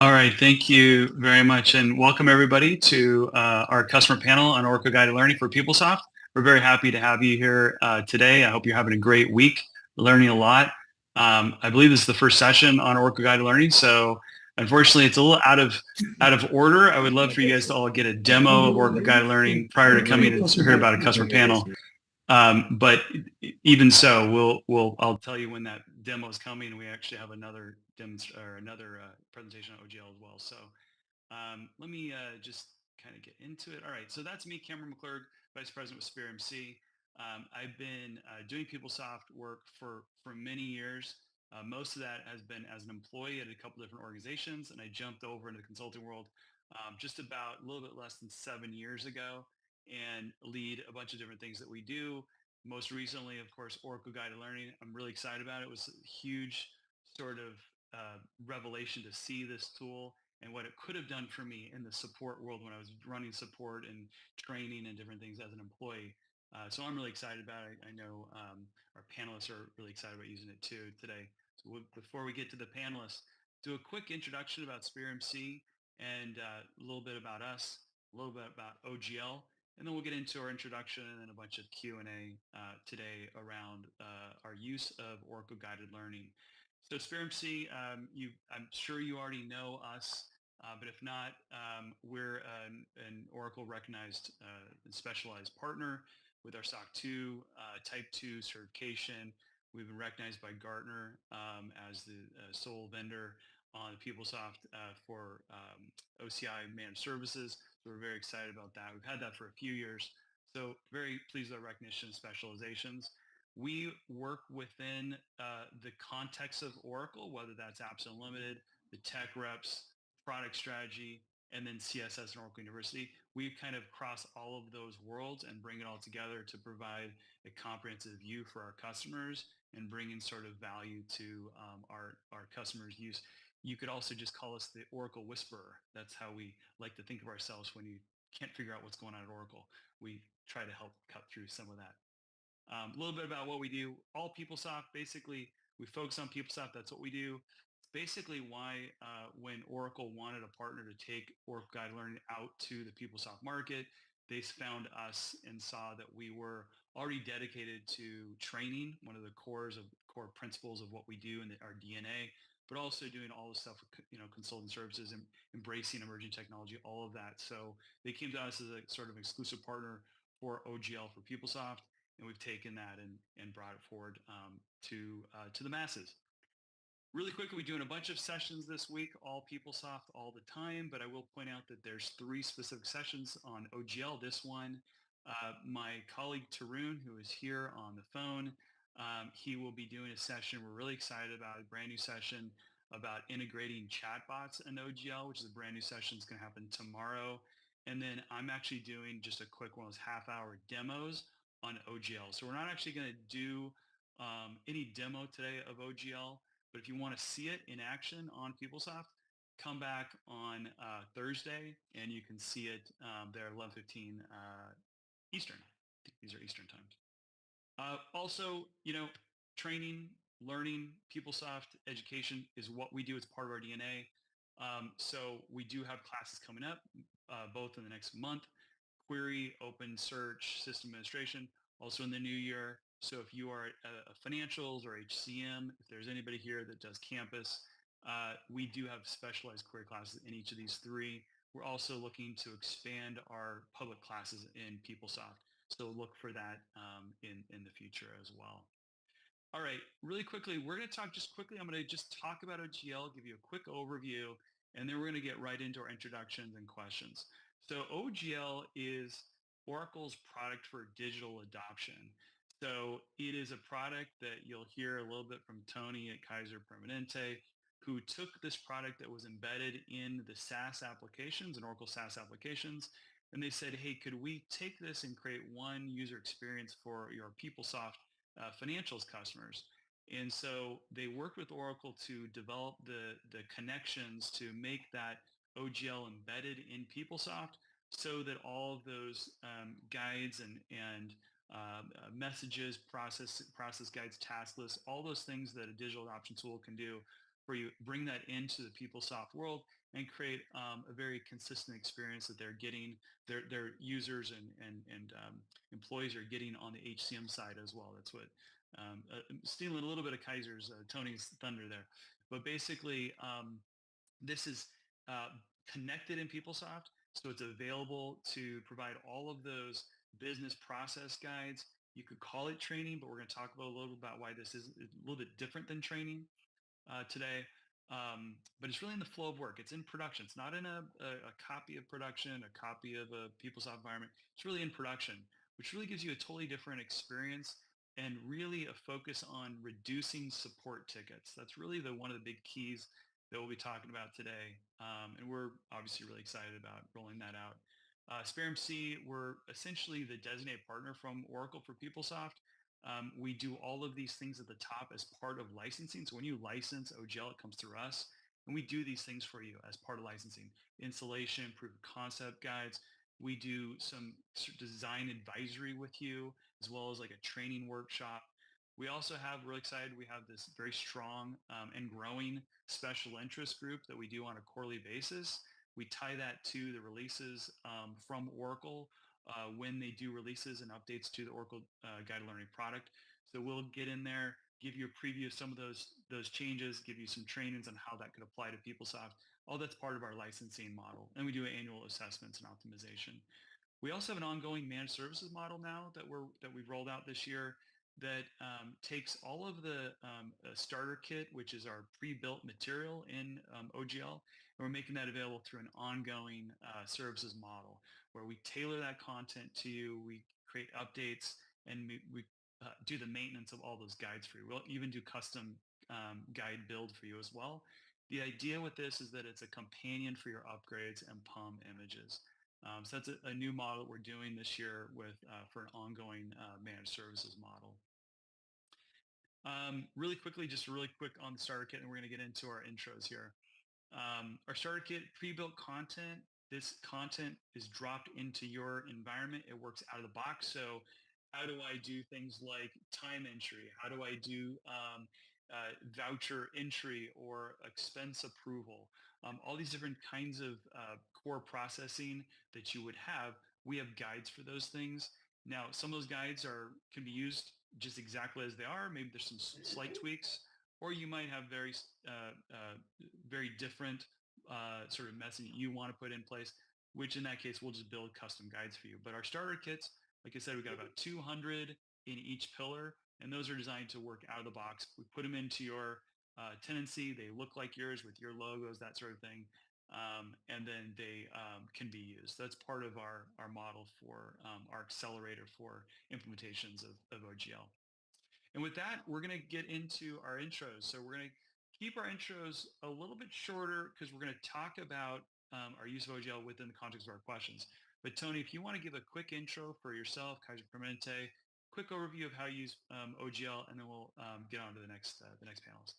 All right, thank you very much, and welcome everybody to our customer panel on Oracle Guided Learning for PeopleSoft. We're very happy to have you here today. I hope you're having a great week, learning a lot. I believe this is the first session on Oracle Guided Learning, so unfortunately, it's a little out of order. I would love for you guys to all get a demo of Oracle Guided Learning prior to coming and hear about a customer panel. But even so, I'll tell you when that demo is coming, and we actually have another presentation on OGL as well. So let me just kind of get into it. All right, so that's me, Cameron McClurg, Vice President with Spear MC. I've been doing PeopleSoft work for many years. Most of that has been as an employee at a couple different organizations, and I jumped over into the consulting world just about a little bit less than 7 years ago, and lead a bunch of different things that we do. Most recently, of course, Oracle Guided Learning. I'm really excited about it. It was a huge sort of revelation to see this tool and what it could have done for me in the support world when I was running support and training and different things as an employee. So I'm really excited about it. I know our panelists are really excited about using it too today. So before we get to the panelists, do a quick introduction about Spear MC and a little bit about us, a little bit about OGL, and then we'll get into our introduction and then a bunch of Q&A today around our use of Oracle Guided Learning. So SphereMC, I'm sure you already know us, but if not, we're an Oracle recognized and specialized partner with our SOC 2 Type 2 certification. We've been recognized by Gartner as the sole vendor on PeopleSoft for OCI managed services. So we're very excited about that. We've had that for a few years. So very pleased with our recognition and specializations. We work within the context of Oracle, whether that's Apps Unlimited, the tech reps, product strategy, and then CSS and Oracle University. We kind of cross all of those worlds and bring it all together to provide a comprehensive view for our customers and bring in sort of value to our customers' use. You could also just call us the Oracle Whisperer. That's how we like to think of ourselves when you can't figure out what's going on at Oracle. We try to help cut through some of that. A little bit about what we do. All PeopleSoft, basically, we focus on PeopleSoft. That's what we do. It's basically why when Oracle wanted a partner to take Oracle Guided Learning out to the PeopleSoft market, they found us and saw that we were already dedicated to training, one of the core principles of what we do in our DNA, but also doing all the stuff with consulting services and embracing emerging technology, all of that. So they came to us as a sort of exclusive partner for OGL for PeopleSoft, and we've taken that and brought it forward to the masses. Really quickly, we're doing a bunch of sessions this week, all PeopleSoft all the time, but I will point out that there's 3 specific sessions on OGL. This one, my colleague Tarun, who is here on the phone, he will be doing a session we're really excited about, a brand new session about integrating chatbots in OGL, which is a brand new session. It's going to happen tomorrow. And then I'm actually doing just a quick one of those half-hour demos on OGL. So we're not actually going to do any demo today of OGL, but if you want to see it in action on PeopleSoft, come back on Thursday and you can see it there at 11:15 Eastern. I think these are Eastern times. Also, training, learning, PeopleSoft education is what we do. It's part of our DNA. So we do have classes coming up, both in the next month, query, open search, system administration, also in the new year. So if you are a financials or HCM, if there's anybody here that does campus, we do have specialized query classes in each of these 3. We're also looking to expand our public classes in PeopleSoft. So look for that in the future as well. All right, really quickly, we're going to talk just quickly. I'm going to just talk about OGL, give you a quick overview, and then we're going to get right into our introductions and questions. So OGL is Oracle's product for digital adoption. So it is a product that you'll hear a little bit from Tony at Kaiser Permanente, who took this product that was embedded in the SaaS applications and Oracle SaaS applications, and they said, hey, could we take this and create one user experience for your PeopleSoft financials customers? And so they worked with Oracle to develop the connections to make that OGL embedded in PeopleSoft so that all of those guides and messages, process guides, task lists, all those things that a digital adoption tool can do where you bring that into the PeopleSoft world and create a very consistent experience that they're getting, their users and employees are getting on the HCM side as well. That's what stealing a little bit of Kaiser's Tony's thunder there, but basically this is connected in PeopleSoft, so it's available to provide all of those business process guides. You could call it training, but we're going to talk about a little about why this is a little bit different than training today. But it's really in the flow of work. It's in production. It's not in a copy of production, a copy of a PeopleSoft environment. It's really in production, which really gives you a totally different experience and really a focus on reducing support tickets. That's really one of the big keys that we'll be talking about today. And we're obviously really excited about rolling that out. SpareMC, we're essentially the designated partner from Oracle for PeopleSoft. We do all of these things at the top as part of licensing. So when you license OGL, it comes through us. And we do these things for you as part of licensing. Installation, proof of concept guides. We do some design advisory with you, as well as like a training workshop. We also have, really excited, we have this very strong and growing special interest group that we do on a quarterly basis. We tie that to the releases from Oracle when they do releases and updates to the Oracle Guided Learning product. So we'll get in there, give you a preview of some of those changes, give you some trainings on how that could apply to PeopleSoft. All that's part of our licensing model. And we do annual assessments and optimization. We also have an ongoing managed services model now that we've rolled out this year that takes all of the starter kit, which is our pre-built material in OGL, and we're making that available through an ongoing services model where we tailor that content to you, we create updates, and we do the maintenance of all those guides for you. We'll even do custom guide build for you as well. The idea with this is that it's a companion for your upgrades and PUM images. So that's a new model that we're doing this year with for an ongoing managed services model. Really quick on the starter kit, and we're going to get into our intros here. Our starter kit, pre-built content. This content is dropped into your environment. It works out of the box. So how do I do things like time entry? How do I do voucher entry or expense approval? All these different kinds of core processing that you would have. We have guides for those things. Now, some of those guides can be used just exactly as they are. Maybe there's some slight tweaks, or you might have very different sort of messaging you want to put in place, which in that case, we'll just build custom guides for you. But our starter kits, like I said, we've got about 200 in each pillar, and those are designed to work out of the box. We put them into your tenancy. They look like yours with your logos, that sort of thing. And then they can be used. That's part of our model for our accelerator for implementations of OGL. And with that, we're going to get into our intros. So we're going to keep our intros a little bit shorter because we're going to talk about our use of OGL within the context of our questions. But Tony, if you want to give a quick intro for yourself, Kaiser Permanente, quick overview of how you use OGL, and then we'll get on to the next panelist.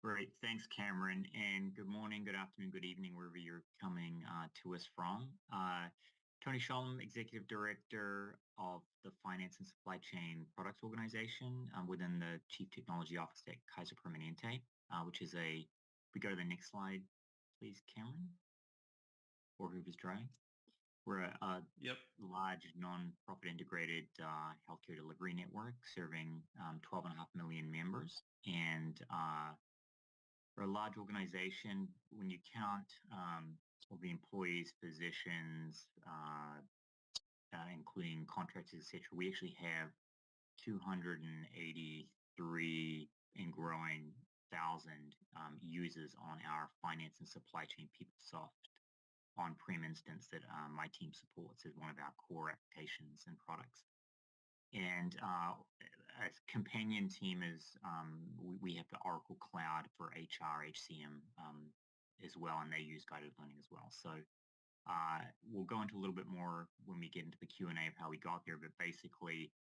Great. Thanks, Cameron. And good morning, good afternoon, good evening, wherever you're coming to us from. Tony Sholem, Executive Director of the Finance and Supply Chain Products Organization within the Chief Technology Office at Kaiser Permanente, which is if we go to the next slide, please, Cameron, or whoever's driving. We're a large non-profit integrated healthcare delivery network serving 12.5 million members. And we're a large organization. When you count all the employees, physicians, including contractors, etc., we actually have 283 and growing thousand users on our finance and supply chain PeopleSoft on-prem instance that my team supports as one of our core applications and products. And a companion team is we have the Oracle Cloud for HR, HCM as well, and they use guided learning as well. So we'll go into a little bit more when we get into the Q&A of how we got there, but basically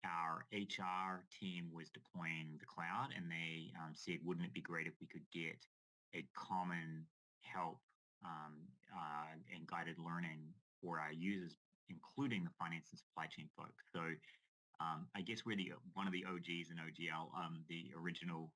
our HR team was deploying the cloud, and they said, wouldn't it be great if we could get a common help and guided learning for our users, including the finance and supply chain folks. So I guess we're the one of the OGs in OGL, the original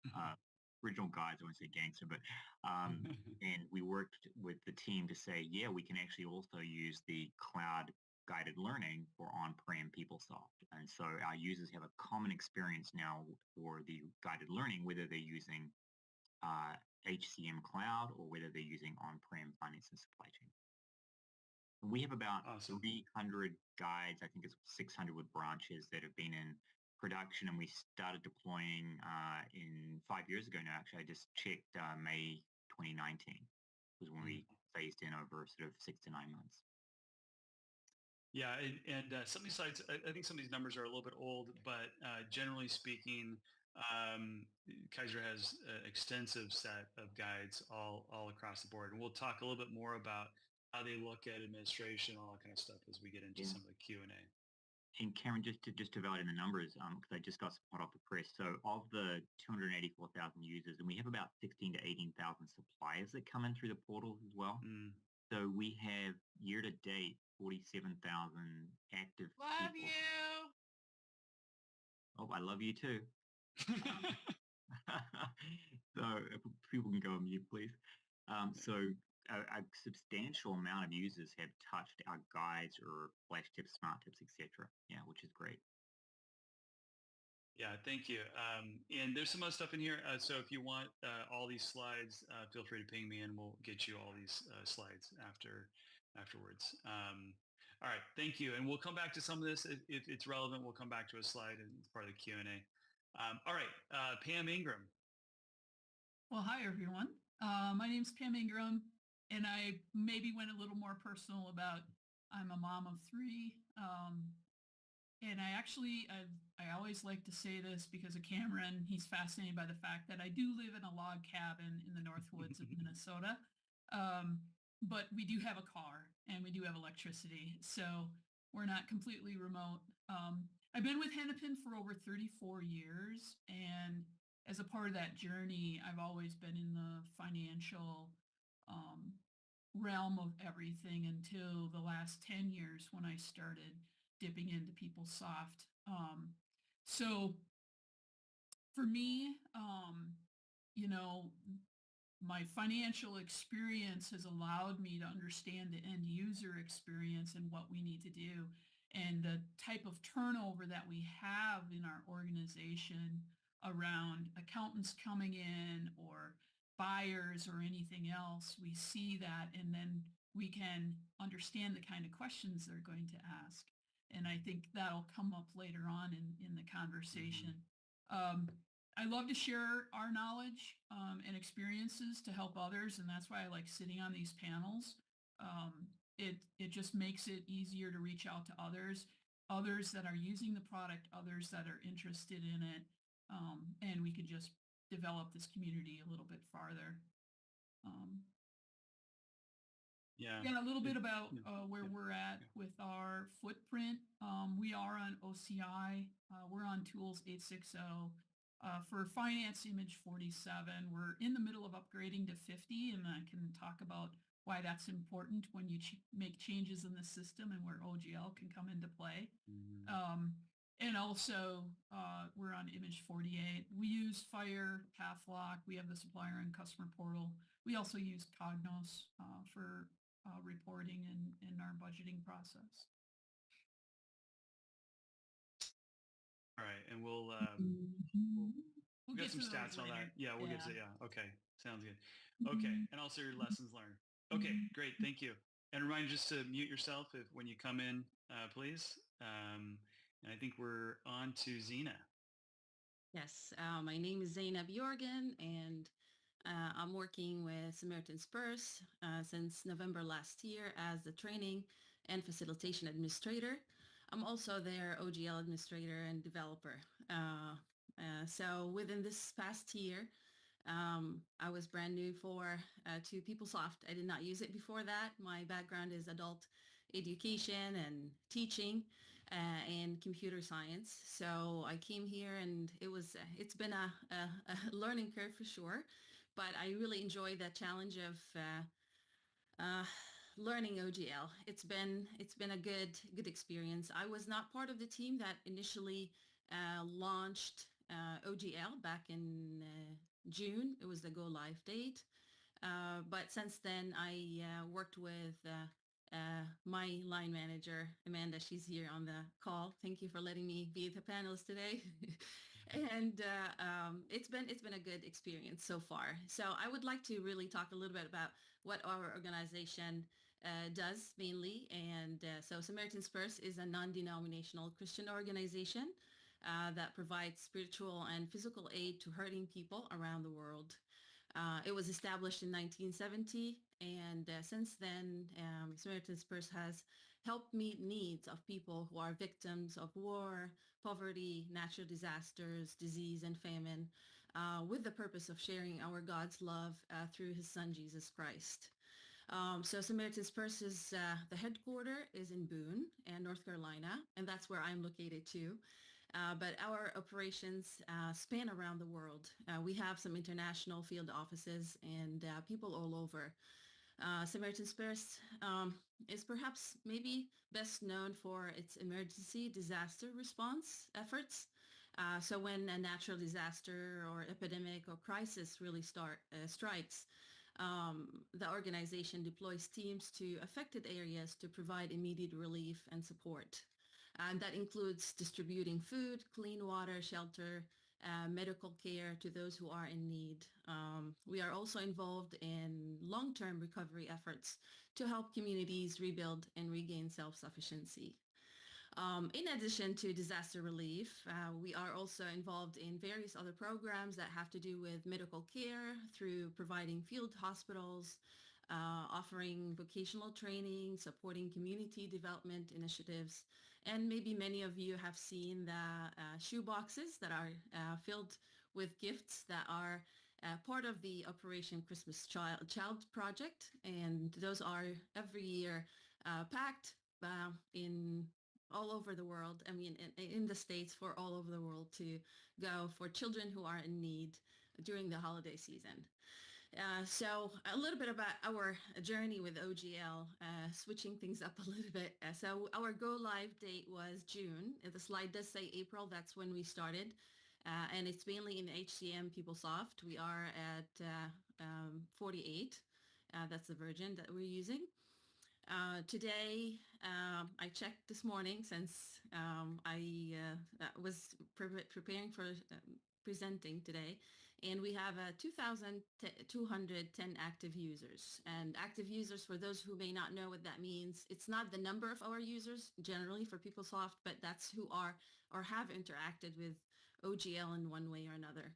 guys. I won't say gangster, but and we worked with the team to say, yeah, we can actually also use the cloud guided learning for on-prem PeopleSoft. And so our users have a common experience now for the guided learning, whether they're using HCM Cloud or whether they're using on-prem finance and supply chain. We have about Awesome. 300 guides. I think it's 600 with branches that have been in production, and we started deploying in 5 years ago now. Actually, I just checked May 2019 was when Mm. we phased in over sort of 6 to 9 months. Yeah, and some of these sites, I think some of these numbers are a little bit old, but generally speaking, Kaiser has an extensive set of guides all across the board, and we'll talk a little bit more about how they look at administration, all that kind of stuff as we get into Yeah. some of the Q&A. And Cameron, just to validate the numbers, because I just got some hot off the press. So of the 284,000 users, and we have about 16 to 18,000 suppliers that come in through the portal as well. Mm. So we have year to date 47,000 active Love people. you. Oh, I love you too. So if people can go on mute, please. So a substantial amount of users have touched our guides or flash tips, smart tips, etc. Yeah, which is great. Yeah, thank you. And there's some other stuff in here. So if you want all these slides, feel free to ping me and we'll get you all these slides afterwards. All right, thank you. And we'll come back to some of this. If it's relevant, we'll come back to a slide and it's part of the Q&A. All right, Pam Ingram. Well, hi, everyone. My name's Pam Ingram, and I maybe went a little more personal about I'm a mom of three. And I always like to say this because of Cameron. He's fascinated by the fact that I do live in a log cabin in the North Woods of Minnesota. But we do have a car and we do have electricity. So we're not completely remote. I've been with Hennepin for over 34 years. And as a part of that journey, I've always been in the financial realm of everything until the last 10 years when I started dipping into PeopleSoft. So for me, you know, my financial experience has allowed me to understand the end user experience and what we need to do. And the type of turnover that we have in our organization around accountants coming in or buyers or anything else, we see that and then we can understand the kind of questions they're going to ask. And I think that'll come up later on in the conversation. I love to share our knowledge and experiences to help others, and that's why I like sitting on these panels. It just makes it easier to reach out to others that are using the product, others that are interested in it, and we could just develop this community a little bit farther. Yeah. Yeah, a little bit about where Yeah. we're at with our footprint. We are on OCI. We're on Tools 860. For Finance Image 47, we're in the middle of upgrading to 50, and I can talk about why that's important when you make changes in the system and where OGL can come into play. And also, we're on Image 48. We use Fire, Pathlock. We have the supplier and customer portal. We also use Cognos for reporting and our budgeting process. All right, and we'll We'll get get some to stats those on later. that. Yeah, we'll get to, Yeah. okay, sounds good. Okay, and also your lessons learned. Okay, great, thank you. And remind you just to mute yourself when you come in, please. And I think we're on to Zena. Yes, my name is Zainab Jorgen, and I'm working with Samaritan Spurs since November last year as the training and facilitation administrator. I'm also their OGL administrator and developer. So within this past year, I was brand new to PeopleSoft. I did not use it before that. My background is adult education and teaching and computer science. So I came here and it's been a learning curve for sure, but I really enjoy the challenge of learning OGL. It's been a good experience. I was not part of the team that initially launched OGL back in June. It was the go live date. But since then, I worked with my line manager, Amanda. She's here on the call. Thank you for letting me be the panelist today. And it's been a good experience so far. So I would like to really talk a little bit about what our organization does mainly. And so Samaritan's Purse is a non-denominational Christian organization that provides spiritual and physical aid to hurting people around the world. It was established in 1970, and since then, Samaritan's Purse has helped meet needs of people who are victims of war, poverty, natural disasters, disease, and famine, with the purpose of sharing our God's love through his son, Jesus Christ. So Samaritan's Purse is the headquarter is in Boone and North Carolina, and that's where I'm located too. But our operations span around the world. We have some international field offices and people all over. Samaritan's Purse is perhaps maybe best known for its emergency disaster response efforts. So when a natural disaster or epidemic or crisis really strikes, the organization deploys teams to affected areas to provide immediate relief and support. And that includes distributing food, clean water, shelter, medical care to those who are in need. We are also involved in long-term recovery efforts to help communities rebuild and regain self-sufficiency. In addition to disaster relief, we are also involved in various other programs that have to do with medical care through providing field hospitals, offering vocational training, supporting community development initiatives. And maybe many of you have seen the shoe boxes that are filled with gifts that are part of the Operation Christmas Child Project. And those are every year packed in all over the world. I mean, in the States for all over the world to go for children who are in need during the holiday season. So a little bit about our journey with OGL, switching things up a little bit. So our go live date was June. The slide does say April. That's when we started. And it's mainly in HCM PeopleSoft. We are at 48. That's the version that we're using. Today, I checked this morning since I was preparing for presenting today, and we have 2,210 active users. And active users, for those who may not know what that means, it's not the number of our users generally for PeopleSoft, but that's who are or have interacted with OGL in one way or another.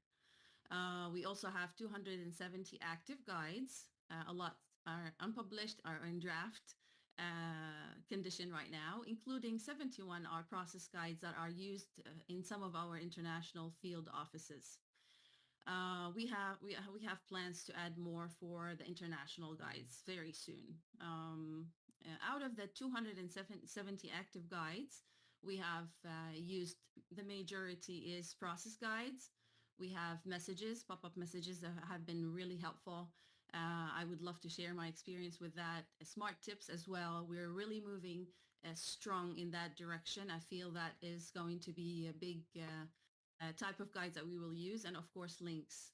We also have 270 active guides. A lot are unpublished, are in draft condition right now, including 71 are process guides that are used in some of our international field offices. We have plans to add more for the international guides very soon. Out of the 270 active guides, we have used, the majority is process guides. We have messages, pop-up messages that have been really helpful. I would love to share my experience with that. Smart tips as well. We're really moving strong in that direction. I feel that is going to be a big type of guides that we will use, and of course links.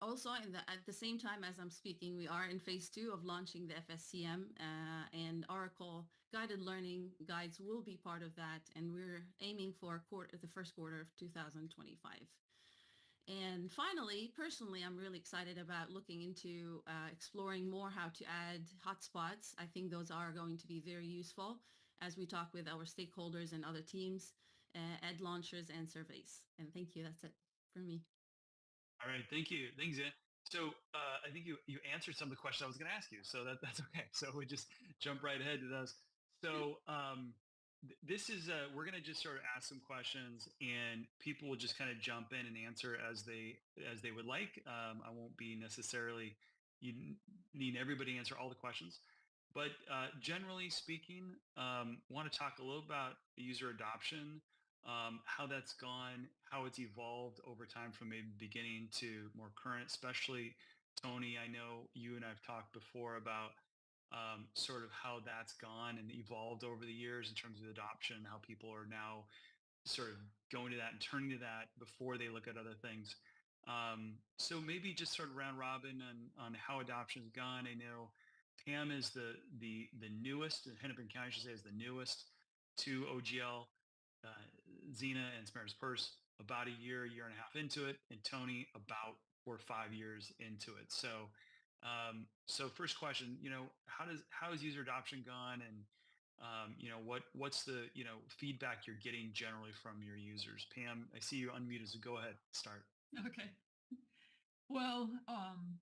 Also, at the same time as I'm speaking, we are in phase 2 of launching the FSCM, and Oracle guided learning guides will be part of that, and we're aiming for the first quarter of 2025. And finally, personally, I'm really excited about looking into exploring more how to add hotspots. I think those are going to be very useful as we talk with our stakeholders and other teams, ad launchers and surveys. And thank you. That's it for me. All right, thank you. Thanks, Zen. So I think you answered some of the questions I was going to ask you, so that's okay. So we just jump right ahead to those. So this is we're going to just sort of ask some questions, and people will just kind of jump in and answer as they would like. I won't be necessarily, you need everybody to answer all the questions, but generally speaking, want to talk a little about user adoption, how that's gone, how it's evolved over time from maybe beginning to more current, especially Tony. I know you and I've talked before about sort of how that's gone and evolved over the years in terms of adoption, how people are now sort of going to that and turning to that before they look at other things. So maybe just sort of round robin on how adoption's gone. I know Pam is the newest, Hennepin County, I should say, is the newest to OGL. Uh, Zena and Samaritan's Purse about a year and a half into it, and Tony about 4 or 5 years into it. So first question, how has user adoption gone, and what's the feedback you're getting generally from your users? Pam, I see you unmuted, so go ahead, start. Okay. Well,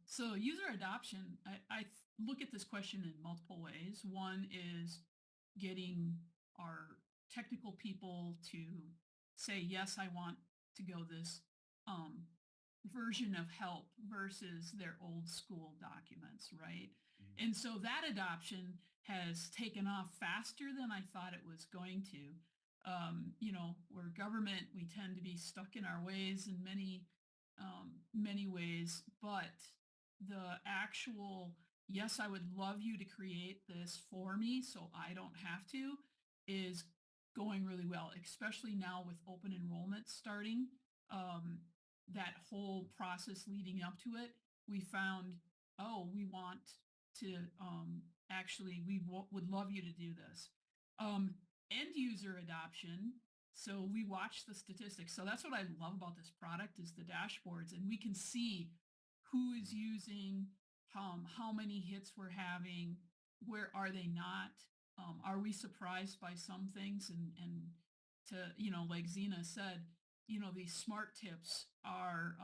so user adoption, I look at this question in multiple ways. One is getting our technical people to say, yes, I want to go this um, version of help versus their old school documents, right? Mhm. And so that adoption has taken off faster than I thought it was going to. We're government, we tend to be stuck in our ways in many ways, but the actual, yes, I would love you to create this for me so I don't have to, is going really well, especially now with open enrollment starting. Um, that whole process leading up to it, we found, oh, we want to actually, would love you to do this. Um, End user adoption. So we watch the statistics. So that's what I love about this product is the dashboards, and we can see who is using, how many hits we're having, where are they not, are we surprised by some things, and to like Zena said, these smart tips are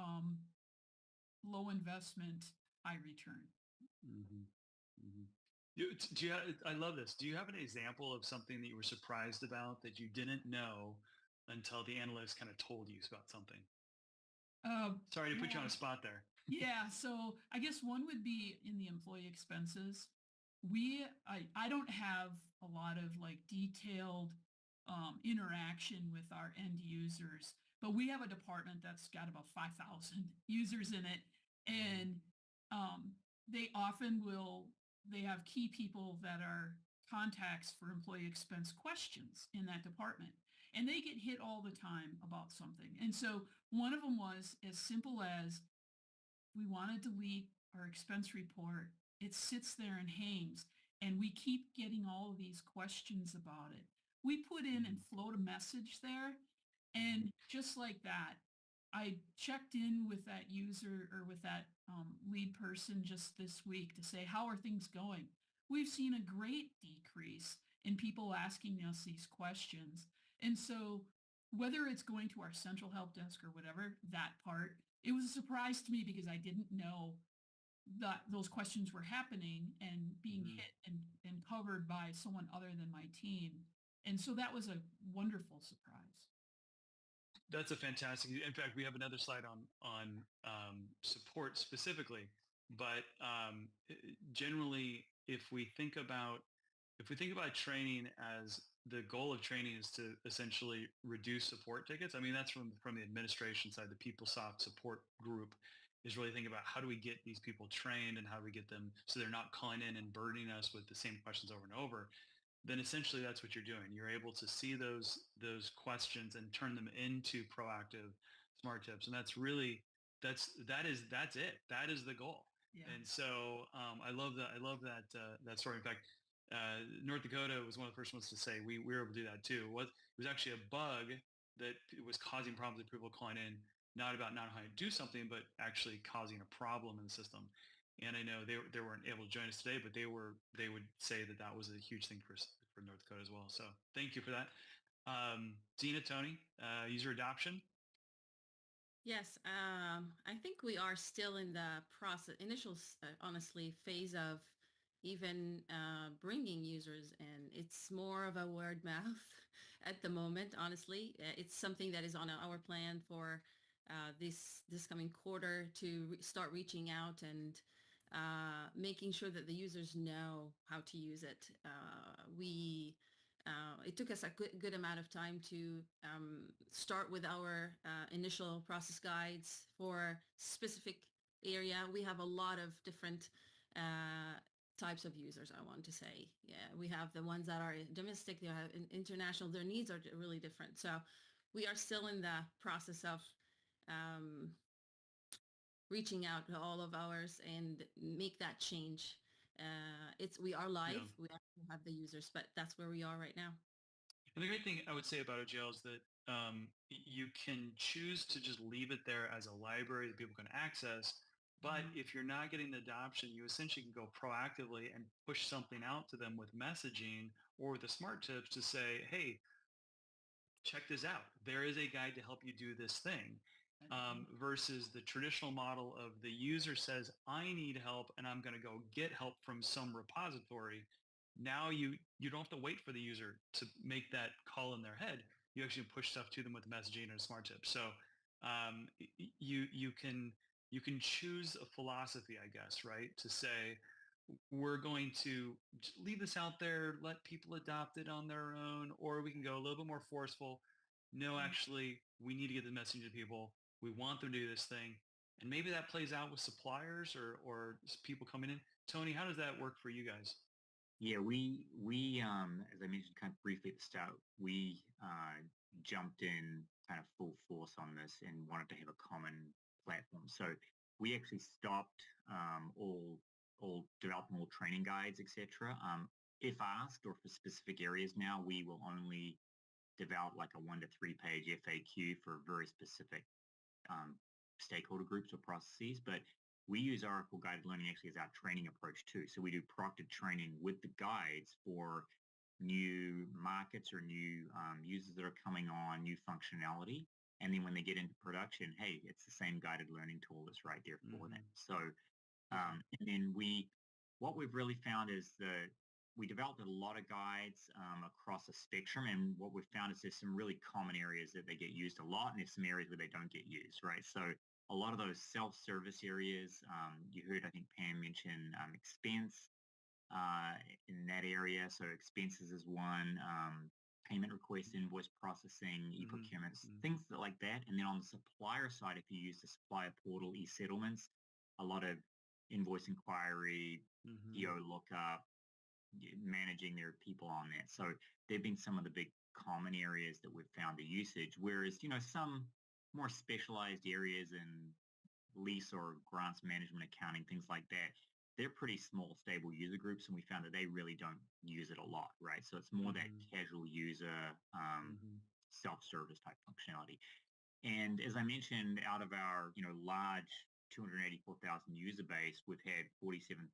low investment, high return. Hmm. Hmm. Do you I love this. Do you have an example of something that you were surprised about that you didn't know until the analyst kind of told you about something? Sorry to put you on Well, a spot there. yeah, so I guess one would be in the employee expenses. I don't have a lot of like detailed interaction with our end users, but we have a department that's got about 5,000 users in it, Mhm. and um, they often they have key people that are contacts for employee expense questions in that department, and they get hit all the time about something. And so one of them was as simple as, we want to delete our expense report. It sits there and hangs, and we keep getting all of these questions about it. We put in and Mhm. float a message there, Mhm. and just like that, I checked in with that user or with that lead person just this week to say, how are things going? We've seen a great decrease in people asking us these questions. And so whether it's going to our central help desk or whatever, that part, it was a surprise to me because I didn't know that those questions were happening and being Mhm. hit and covered by someone other than my team. And so that was a wonderful surprise. That's a fantastic. In fact, we have another slide on support specifically, but generally, if we think about training as the goal of training is to essentially reduce support tickets. I mean, that's from the administration side. The PeopleSoft support group is really thinking about how do we get these people trained and how do we get them so they're not calling in and burdening us with the same questions over and over. Then essentially that's what you're doing. You're able to see those questions and turn them into proactive smart tips. And that's really that's it. That is the goal. Yeah. And so I love that. I love that that story. In fact, North Dakota was one of the first ones to say we were able to do that too. It was actually a bug that was causing problems with people calling in, not about not how to do something, but actually causing a problem in the system. And I know they weren't able to join us today, but they would say that that was a huge thing for North Dakota as well. So thank you for that. Zena, Tony, user adoption. Yes, I think we are still in the initial, honestly, phase of even bringing users in. It's more of a word mouth at the moment, honestly. It's something that is on our plan for this coming quarter to start reaching out and making sure that the users know how to use it. It took us a good amount of time to start with our initial process guides for specific area. We have a lot of different types of users, I want to say. Yeah, we have the ones that are domestic, they have international, their needs are really different. So we are still in the process of um, reaching out to all of ours and make that change. We are live, Yeah. we actually have the users, but that's where we are right now. And the great thing I would say about OGL is that you can choose to just leave it there as a library that people can access. But Mhm. if you're not getting the adoption, you essentially can go proactively and push something out to them with messaging or with the smart tips to say, hey, check this out. There is a guide to help you do this thing. Versus the traditional model of the user says, I need help and I'm going to go get help from some repository. Now you don't have to wait for the user to make that call in their head. You actually push stuff to them with messaging and smart tips. So you can choose a philosophy, I guess, right? To say, we're going to leave this out there, let people adopt it on their own, or we can go a little bit more forceful. No, Mhm. actually, we need to get the message to people. We want them to do this thing. And maybe that plays out with suppliers or people coming in. Tony, how does that work for you guys? Yeah, we as I mentioned kind of briefly at the start, we jumped in kind of full force on this and wanted to have a common platform. So we actually stopped all developing all training guides, etc. If asked or for specific areas now, we will only develop like a 1 to 3 page FAQ for very specific um, stakeholder groups or processes, but we use Oracle Guided Learning actually as our training approach too. So we do proctored training with the guides for new markets or new users that are coming on, new functionality. And then when they get into production, hey, it's the same guided learning tool that's right there for them. Mm-hmm. So Okay. and then what we've really found is that we developed a lot of guides across a spectrum. And what we've found is there's some really common areas that they get used a lot, and there's some areas where they don't get used, right? So a lot of those self-service areas, you heard, I think Pam mentioned expense uh, in that area. So expenses is one, payment request, invoice processing, e-procurements, Mm-hmm. things like that. And then on the supplier side, if you use the supplier portal, e-settlements, a lot of invoice inquiry, Mm-hmm. PO lookup, managing their people on that. So they've been some of the big common areas that we've found the usage. Whereas, some more specialized areas in lease or grants management, accounting, things like that, they're pretty small, stable user groups, and we found that they really don't use it a lot, right? So it's more that Mm-hmm. casual user, Mm-hmm. self-service type functionality. And as I mentioned, out of our large 284,000 user base, we've had 47,000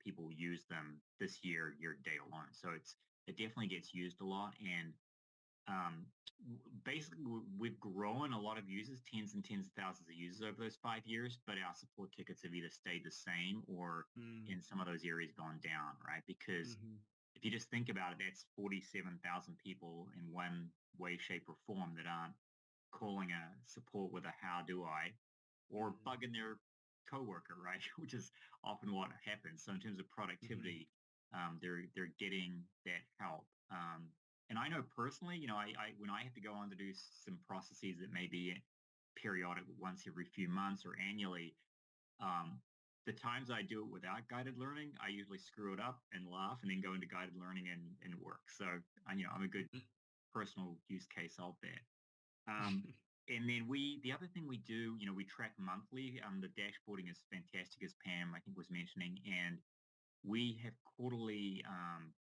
people use them this year to date alone. So it definitely gets used a lot, and um, basically we've grown a lot of users, tens and tens of thousands of users over those 5 years, but our support tickets have either stayed the same or in some of those areas gone down, right? Because Mm-hmm. if you just think about it, that's 47,000 people in one way, shape, or form that aren't calling a support with a how do I or Mm-hmm. bugging their coworker, right? Which is often what happens. So in terms of Mm-hmm. productivity, they're getting that help. And I know personally, I when I have to go on to do some processes that may be periodic, once every few months or annually, um, the times I do it without guided learning, I usually screw it up and laugh, and then go into guided learning and it works. So I'm a good personal use case of that. Um, and then the other thing we do, we track monthly. The dashboarding is fantastic, as Pam, I think, was mentioning. And we have quarterly,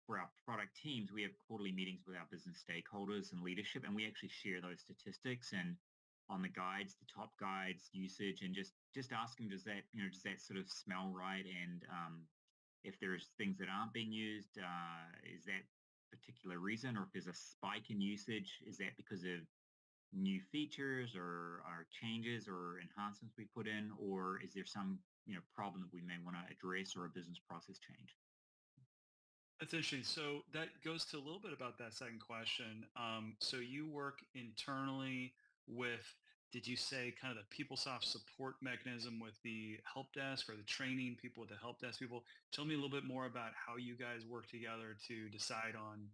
for our product teams, we have quarterly meetings with our business stakeholders and leadership, and we actually share those statistics and on the guides, the top guides usage, and just ask them, does that sort of smell right? And if there's things that aren't being used, is that particular reason? Or if there's a spike in usage, is that because of new features or changes or enhancements we put in, or is there some problem that we may want to address or a business process change? That's interesting. So that goes to a little bit about that second question. So you work internally with, did you say kind of the PeopleSoft support mechanism with the help desk or the training people with the help desk people? Tell me a little bit more about how you guys work together to decide on,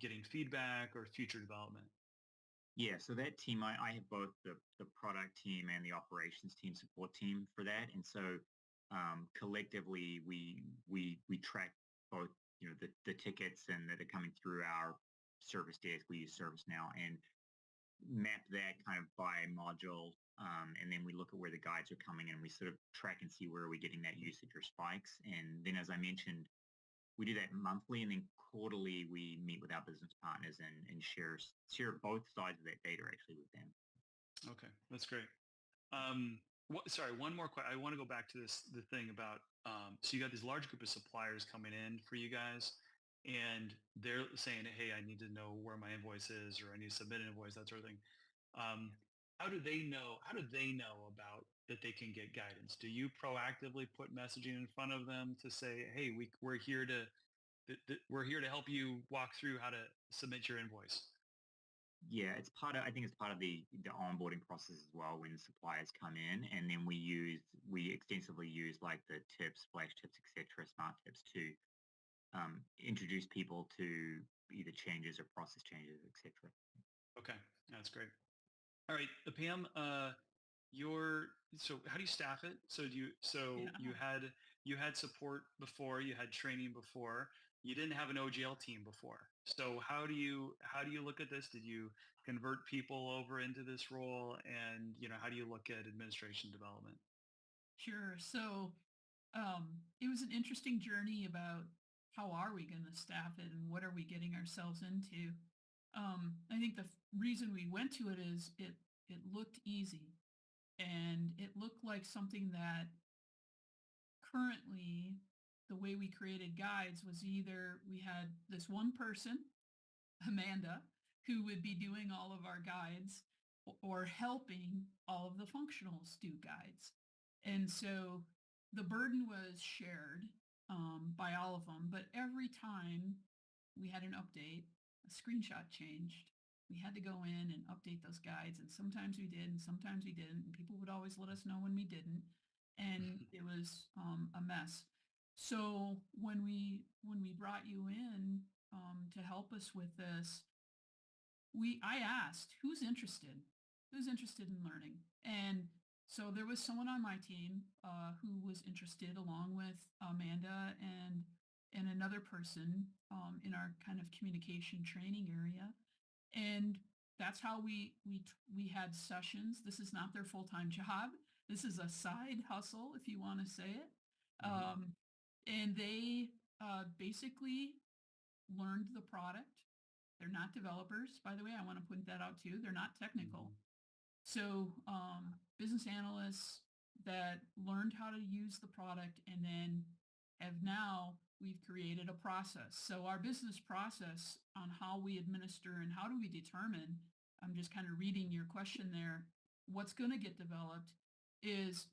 getting feedback or future development. Yeah, so that team, I have both the product team and the operations team support team for that. And so collectively we track both, the tickets and that are coming through our service desk. We use ServiceNow and map that kind of by module. And then we look at where the guides are coming in and we sort of track and see where are we getting that usage or spikes. And then, as I mentioned, we do that monthly, and then quarterly we meet with our business partners and share both sides of that data actually with them. Okay, that's great. Sorry, one more question. I want to go back to the thing about, so you got this large group of suppliers coming in for you guys, and they're saying, hey, I need to know where my invoice is, or I need to submit an invoice, that sort of thing. How do they know about that they can get guidance? Do you proactively put messaging in front of them to say, hey, we're here to help you walk through how to submit your invoice? Yeah, I think it's part of the onboarding process as well when suppliers come in, and then we extensively use like the tips, flash tips, etc., smart tips to introduce people to either changes or process changes, etc. Okay, that's great. All right, Pam, so how do you staff it? Yeah. You had support before, you had training before, you didn't have an OGL team before. So how do you look at this? Did you convert people over into this role, and how do you look at administration development? Sure. So it was an interesting journey about how are we going to staff it and what are we getting ourselves into. I think the reason we went to it is it looked easy and it looked like something that currently the way we created guides was either we had this one person, Amanda, who would be doing all of our guides or helping all of the functionals do guides. And so the burden was shared by all of them, but every time we had an update, a screenshot changed. We had to go in and update those guides, and sometimes we did, and sometimes we didn't. And people would always let us know when we didn't, and it was a mess. So when we brought you in to help us with this, I asked who's interested in learning, and so there was someone on my team who was interested, along with Amanda and another person in our kind of communication training area, and that's how we had sessions. This is not their full-time job. This is a side hustle, if you want to say it. Mm-hmm. And they basically learned the product. They're not developers, by the way. I want to point that out too. They're not technical. Mm-hmm. So business analysts that learned how to use the product, and then we've created a process. So our business process on how we administer and how do we determine, I'm just kind of reading your question there, what's going to get developed is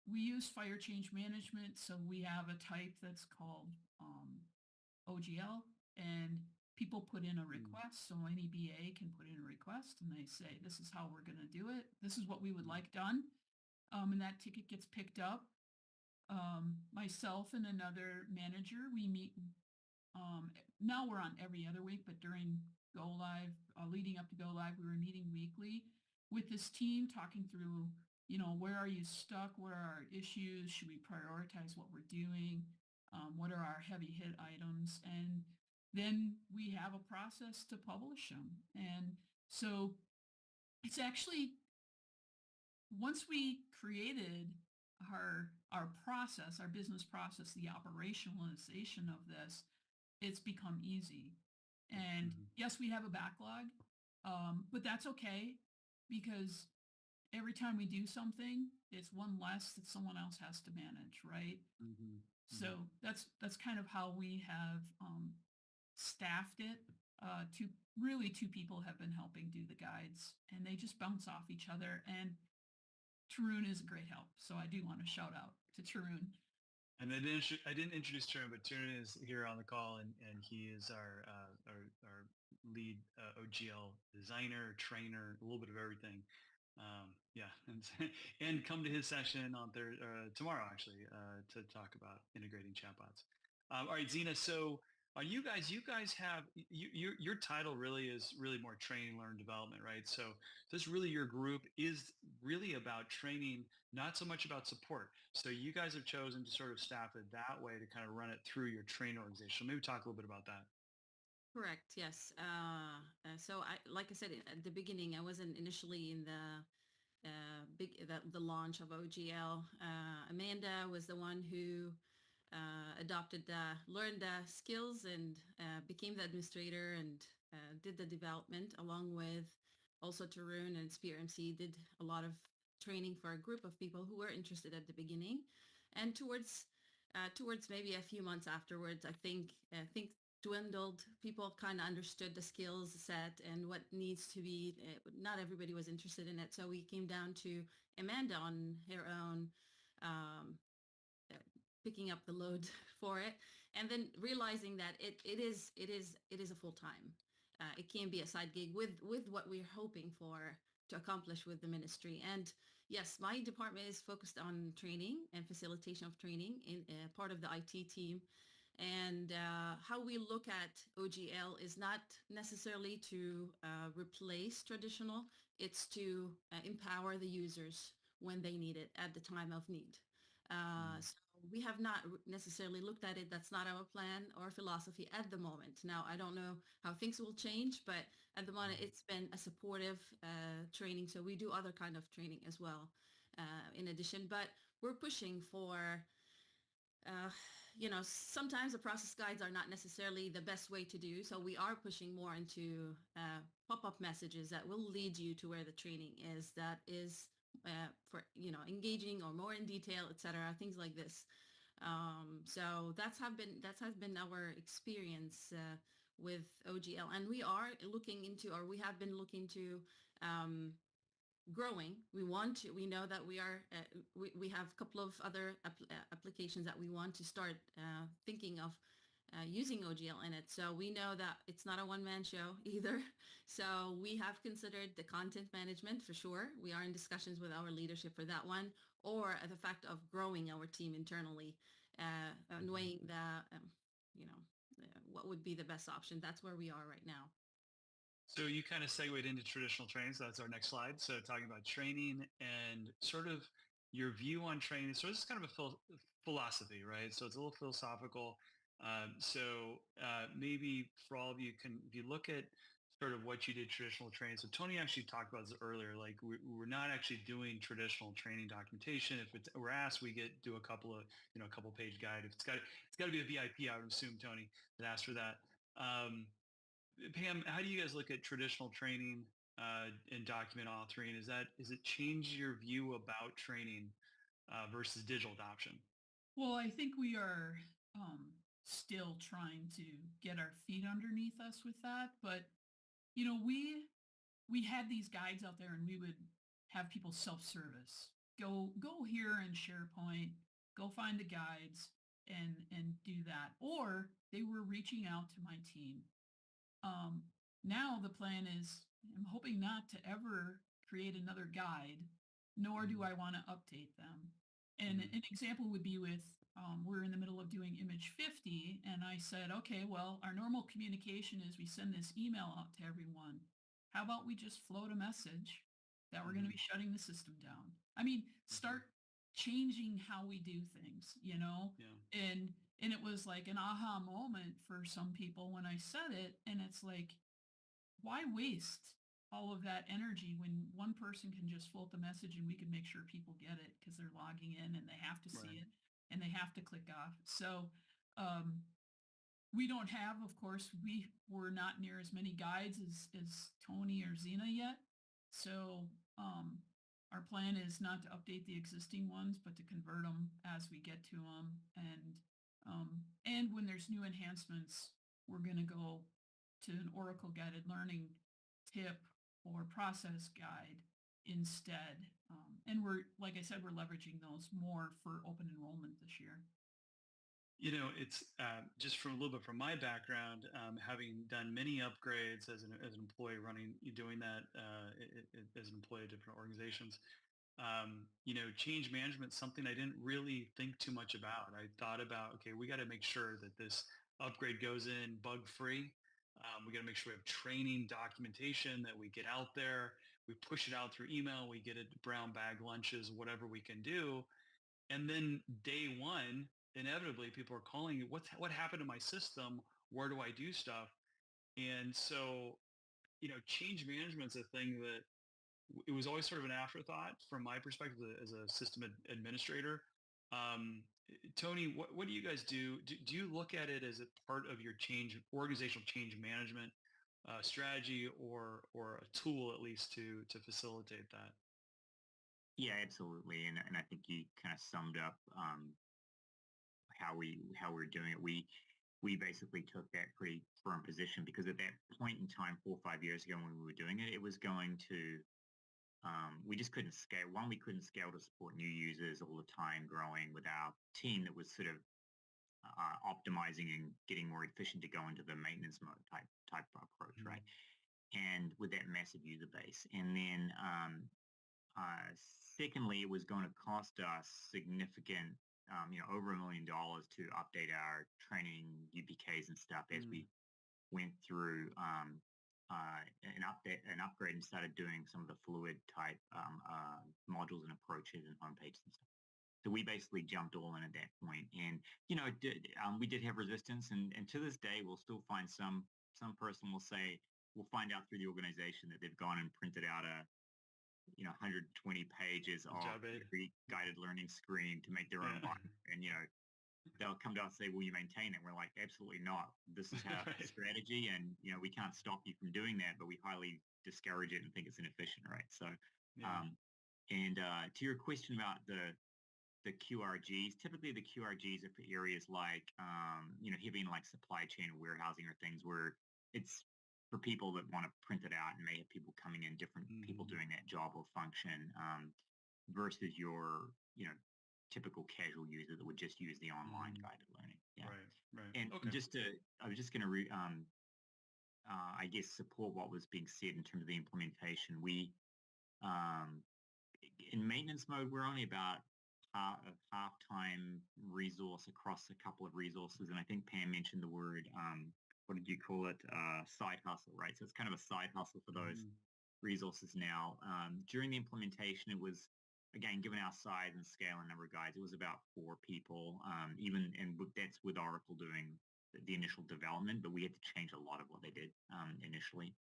we use fire change management. So we have a type that's called OGL, and people put in a request. So any BA can put in a request and they say, this is how we're going to do it. This is what we would like done. And that ticket gets picked up. Myself and another manager, we meet. Now we're on every other week, but during go live, leading up to go live, we were meeting weekly with this team, talking through, where are you stuck? Where are our issues? Should we prioritize what we're doing? What are our heavy hit items? And then we have a process to publish them. And so it's actually, once we created our process, our business process, the operationalization of this, it's become easy. And Mm-hmm. yes, we have a backlog, but that's okay, because every time we do something, it's one less that someone else has to manage, right? Mm-hmm. So that's kind of how we have staffed it. Two people have been helping do the guides, and they just bounce off each other. And Tarun is a great help, so I do want to shout out to Tarun. And I didn't introduce Tarun, but Tarun is here on the call, and he is our lead OGL designer, trainer, a little bit of everything. Yeah, and come to his session on tomorrow, actually, to talk about integrating chatbots. All right, Zena. So You guys have your title really is really more training, learn, development, right? So this really your group is really about training, not so much about support. So you guys have chosen to sort of staff it that way to kind of run it through your training organization. Maybe talk a little bit about that. Correct. Yes. So like I said at the beginning, I wasn't initially in the launch of OGL. Amanda was the one who learned the skills and became the administrator and did the development along with also Tarun and Spear MC did a lot of training for a group of people who were interested at the beginning. And towards maybe a few months afterwards, I think dwindled. People kind of understood the skills set and what needs to be. Not everybody was interested in it, so we came down to Amanda on her own, um, uh, picking up the load for it, and then realizing that it is a full time. It can be a side gig with what we're hoping for to accomplish with the ministry. And yes, my department is focused on training and facilitation of training in part of the IT team. And how we look at OGL is not necessarily to replace traditional, it's to empower the users when they need it at the time of need. Mm. So we have not necessarily looked at it. That's not our plan or philosophy at the moment. Now, I don't know how things will change, but at the moment, Mm. it's been a supportive training. So we do other kind of training as well in addition. But we're pushing for uh, sometimes the process guides are not necessarily the best way to do. So we are pushing more into pop-up messages that will lead you to where the training is. That is for engaging or more in detail, etc. Things like this. So that has been our experience with OGL, and we are looking into, or we have been looking to. Growing. We know that we have a couple of other applications that we want to start thinking of using OGL in it. So we know that it's not a one-man show either. So we have considered the content management for sure. We are in discussions with our leadership for that one, or the fact of growing our team internally, and Mhm. weighing you know, what would be the best option. That's where we are right now. So you kind of segued into traditional training. So that's our next slide. So talking about training and sort of your view on training. So this is kind of a philosophy, right? So it's a little philosophical. Maybe for all of you, if you look at sort of what you did traditional training. So Tony actually talked about this earlier. Like we're not actually doing traditional training documentation. If we're asked, we do a couple of a couple page guide. If it's got to be a VIP, I would assume Tony that asked for that. Um, Pam, how do you guys look at traditional training and document authoring? Is it changed your view about training versus digital adoption? Well, I think we are still trying to get our feet underneath us with that, but we had these guides out there and we would have people self-service. Go here in SharePoint, go find the guides and do that. Or they were reaching out to my team. Now the plan is I'm hoping not to ever create another guide, nor do Mm-hmm. I want to update them. And Mm-hmm. an example would be with we're in the middle of doing image 50, and I said, okay, well, our normal communication is we send this email out to everyone. How about we just float a message that we're going to Mm-hmm. be shutting the system down? I mean, Mm-hmm. start changing how we do things, Yeah. and it was like an aha moment for some people when I said it, and it's like, why waste all of that energy when one person can just float the message and we can make sure people get it because they're logging in and they have to see Right. it and they have to click off. So um, we don't have, of course, we were not near as many guides as Tony or Zena yet. So our plan is not to update the existing ones, but to convert them as we get to them. And when there's new enhancements, we're going to go to an Oracle guided learning tip or process guide instead. And we're, like I said, we're leveraging those more for open enrollment this year. It's just from a little bit from my background, having done many upgrades as an employee doing that as an employee of different organizations. Change management is something I didn't really think too much about. I thought about, okay, we got to make sure that this upgrade goes in bug free. We got to make sure we have training documentation that we get out there. We push it out through email. We get it brown bag lunches, whatever we can do. And then day one, inevitably, people are calling you. What happened to my system? Where do I do stuff? And so, change management's a thing that it was always sort of an afterthought from my perspective as a system administrator. Tony, what do you guys do? Do you look at it as a part of your organizational change management strategy, or a tool at least to facilitate that? Yeah, absolutely. And I think you kind of summed up how we're doing it. We basically took that pretty firm position because at that point in time, 4 or 5 years ago when we were doing it, it was going to we just couldn't scale. One, we couldn't scale to support new users all the time, growing with our team that was sort of optimizing and getting more efficient to go into the maintenance mode type approach, Mhm. right? And with that massive user base, and then uh, secondly, it was going to cost us significant, over $1 million to update our training UPKs and stuff as Mm. we went through an upgrade, and started doing some of the fluid type modules and approaches and homepages and stuff. So we basically jumped all in at that point, and we did have resistance, and to this day, we'll still find some person will say we'll find out through the organization that they've gone and printed out a 120 pages Good of job, Ed. every guided learning screen to make their own Yeah. bot, and they'll come to us and say, will you maintain it? We're like, absolutely not. This is how the Right. strategy, and we can't stop you from doing that, but we highly discourage it and think it's inefficient, right? So Yeah. and to your question about the QRGs, typically the QRGs are for areas like heavy in like supply chain or warehousing, or things where it's for people that want to print it out and may have people coming in, different people Mhm. doing that job or function, versus your typical casual user that would just use the online Mhm. guided learning. Yeah. Right. Right. And Okay. I was just going to I guess support what was being said in terms of the implementation. We um, in maintenance mode, we're only about half-time resource across a couple of resources. And I think Pam mentioned the word, what did you call it? Side hustle, right? So it's kind of a side hustle for those Mhm. resources now. During the implementation, it was, again, given our size and scale and number of guys, it was about 4 people, that's with Oracle doing the initial development, but we had to change a lot of what they did initially.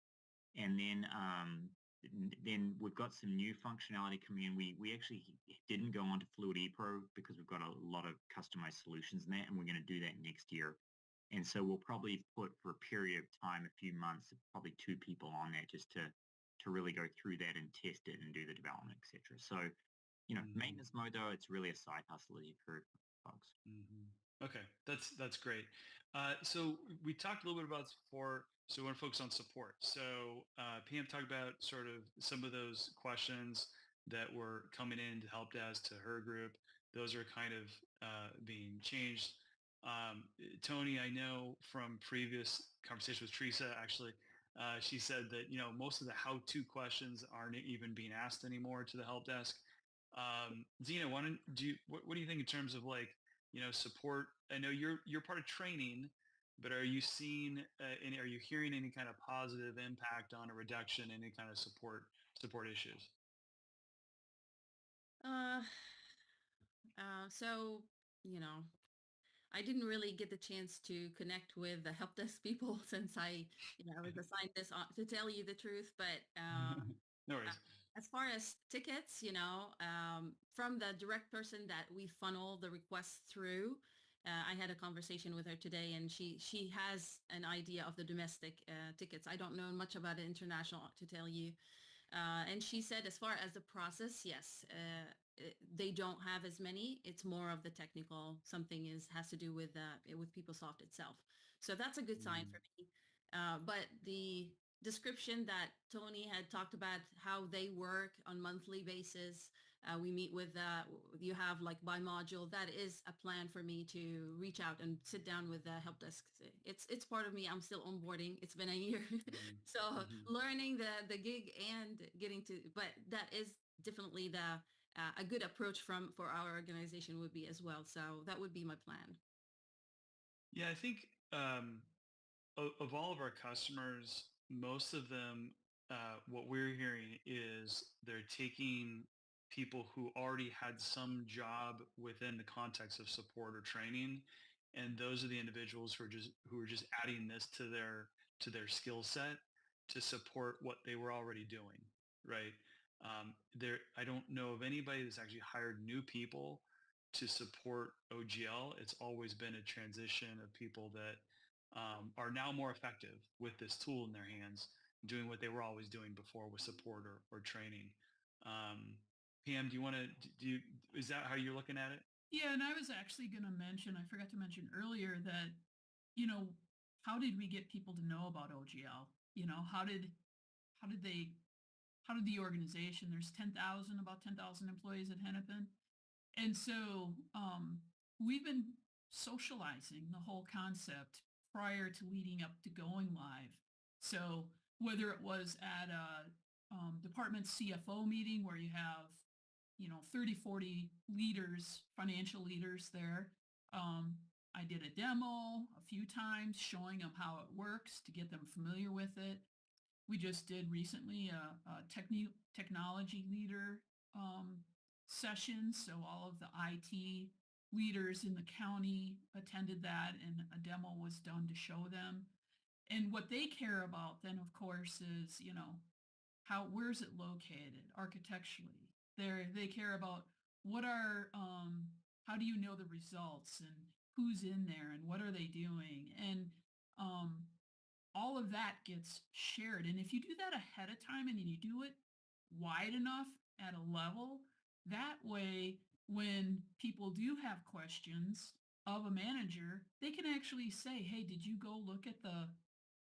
And then we've got some new functionality coming in. We actually didn't go on to Fluid ePro because we've got a lot of customized solutions in that, and we're going to do that next year. And so we'll probably put, for a period of time, a few months, probably 2 people on that, just to really go through that and test it and do the development, etc. So, Mhm. maintenance mode though, it's really a side hustle, as you've heard, folks. Mhm. Okay, that's great. So we talked a little bit about support. So we want to focus on support. So Pam talked about sort of some of those questions that were coming in to help desk to her group. Those are kind of being changed. Tony, I know from previous conversation with Teresa, actually, she said that most of the how-to questions aren't even being asked anymore to the help desk. Zena, why don't do you, what do you think in terms of like support? I know you're part of training, but are you seeing are you hearing any kind of positive impact on a reduction in any kind of support issues? Uh, so, you know, I didn't really get the chance to connect with the help desk people since I was assigned this to tell you the truth. But No uh, worries. as far as tickets, from the direct person that we funnel the requests through, I had a conversation with her today, and she has an idea of the domestic tickets. I don't know much about the international to tell you. And she said, as far as the process, yes, they don't have as many. It's more of the technical. Something has to do with PeopleSoft itself. So that's a good sign Mm, for me. But the description that Tony had talked about, how they work on monthly basis, we meet with you have like by module. That is a plan for me to reach out and sit down with the help desk. It's part of me. I'm still onboarding. It's been a year. mm, So mhm. learning the gig and getting to, but that is definitely the a good approach for our organization would be as well. So that would be my plan. Yeah, I think um, of all of our customers, most of them, what we're hearing is they're taking people who already had some job within the context of support or training, and those are the individuals who are just adding this to their skill set to support what they were already doing, right? I don't know of anybody that's actually hired new people to support OGL. It's always been a transition of people that are now more effective with this tool in their hands, doing what they were always doing before with support or training. Um, Pam, do you want to is that how you're looking at it? Yeah, and I was actually going to mention, I forgot to mention earlier that, you know, how did we get people to know about OGL? You know, how did they, how did the organization, there's 10,000, about 10,000 employees at Hennepin. And so we've been socializing the whole concept prior to leading up to going live. So whether it was at a department CFO meeting where you have, 30, 40 leaders, financial leaders there. I did a demo a few times showing them how it works to get them familiar with it. We just did recently a technology leader session. So all of the IT leaders in the county attended that and a demo was done to show them. And what they care about then, of course, is, where's it located architecturally? They care about what are, how do you know the results and who's in there and what are they doing? And um, all of that gets shared. And if you do that ahead of time and you do it wide enough at a level, that way, when people do have questions of a manager, they can actually say, hey, did you go look at the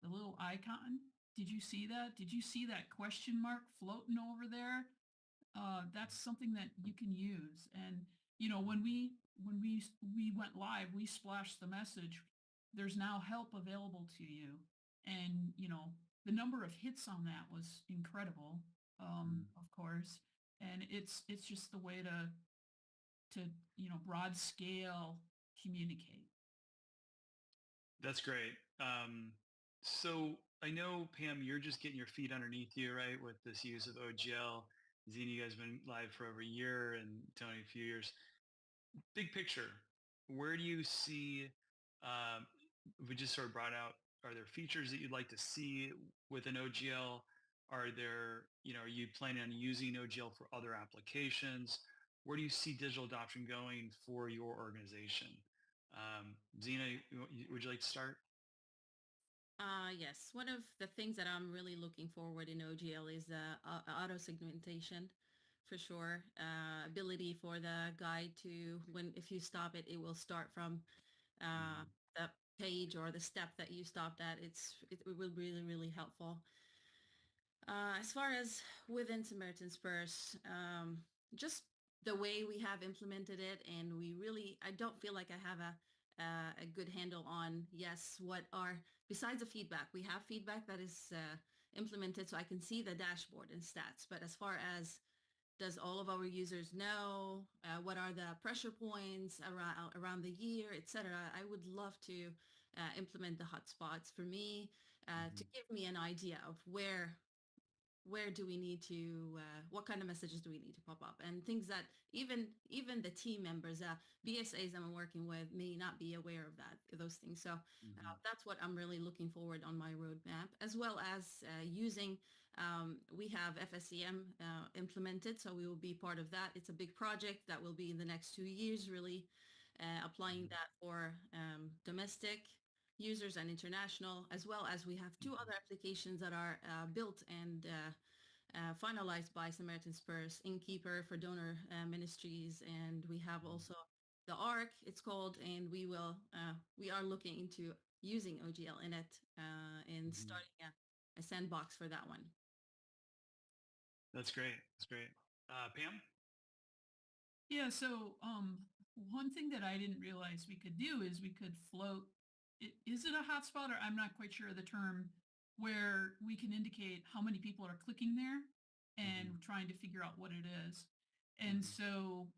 little icon? Did you see that? Did you see that question mark floating over there? That's something that you can use. And when we went live, we splashed the message. There's now help available to you, and the number of hits on that was incredible. Mm. Of course, and it's just the way to broad scale communicate. That's great. So I know, Pam, you're just getting your feet underneath you, right, with this use of OGL. Zena, you guys have been live for over a year, and Tony, a few years. Big picture, where do you see, um, we just sort of brought out, are there features that you'd like to see with an OGL? Are you planning on using OGL for other applications? Where do you see digital adoption going for your organization? Zena, would you like to start? Yes, one of the things that I'm really looking forward in OGL is auto segmentation for sure. Ability for the guide to, when if you stop it, it will start from uh, Mhm. the page or the step that you stopped at. It will be really, really helpful. As far as within Samaritan Spurs, just the way we have implemented it, and I don't feel like I have a good handle on, yes, what are, besides the feedback, we have feedback that is implemented so I can see the dashboard and stats. But as far as does all of our users know what are the pressure points around the year, etc., I would love to implement the hotspots for me to Mhm. give me an idea of where do we need to what kind of messages do we need to pop up, and things that even the team members, BSAs I'm working with, may not be aware of those things. So Mhm. that's what I'm really looking forward on my roadmap, as well as using we have FSEM implemented, so we will be part of that. It's a big project that will be in the next 2 years, really applying Mhm. that for domestic users and international, as well as we have two other applications that are built and finalized by Samaritan Spurs, Innkeeper for donor ministries, and we have Mhm. also the ARC, it's called, and we are looking into using OGL in it and Mhm. starting a sandbox for that one. That's great. That's great. Pam? Yeah, so one thing that I didn't realize we could do is we could float. Is it a hotspot, or I'm not quite sure of the term, where we can indicate how many people are clicking there Mhm. and trying to figure out what it is. And Mhm. so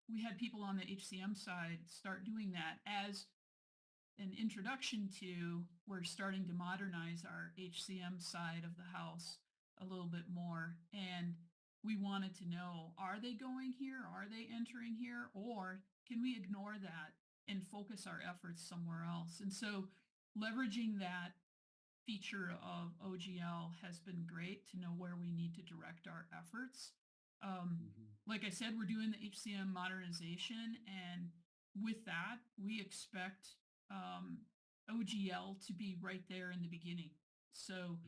we had people on the HCM side start doing that as an introduction to, we're starting to modernize our HCM side of the house a little bit more. And we wanted to know, are they going here? Are they entering here? Or can we ignore that and focus our efforts somewhere else? And so leveraging that feature of OGL has been great to know where we need to direct our efforts. Like I said, we're doing the HCM modernization, and with that, we expect OGL to be right there in the beginning. So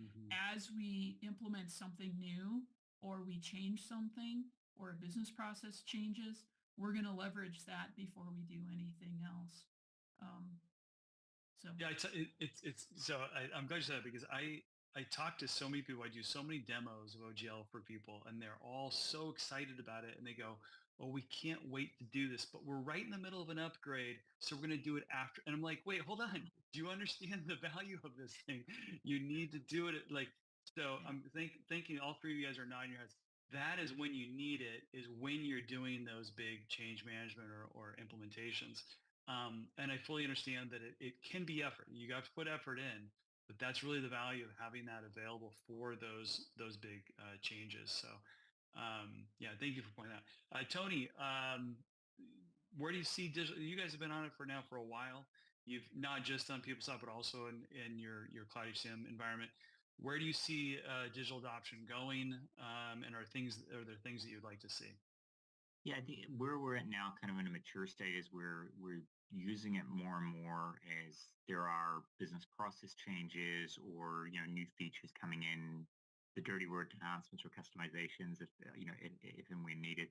as we implement something new, or we change something, or a business process changes, we're going to leverage that before we do anything else. So Yeah, it's so I'm glad you said that, because I talk to so many people. I do so many demos of OGL for people, and they're all so excited about it, and they go, "Oh, we can't wait to do this, but we're right in the middle of an upgrade, so we're going to do it after." And I'm like, "Wait, hold on. Do you understand the value of this thing? You need to do it like." So I'm thinking all three of you guys are nodding your heads. That is when you need it, is when you're doing those big change management or implementations. And I fully understand that it can be effort. You got to put effort in, but that's really the value of having that available for those big changes. So yeah, thank you for pointing that out. Tony, where do you see digital? You guys have been on it for a while. You've not just done PeopleSoft, but also in your Cloud HCM environment. Where do you see digital adoption going? And are there things that you'd like to see? Yeah, I think where we're at now, kind of in a mature state, is where we're using it more and more as there are business process changes or new features coming in, the dirty word enhancements or customizations, if and when needed.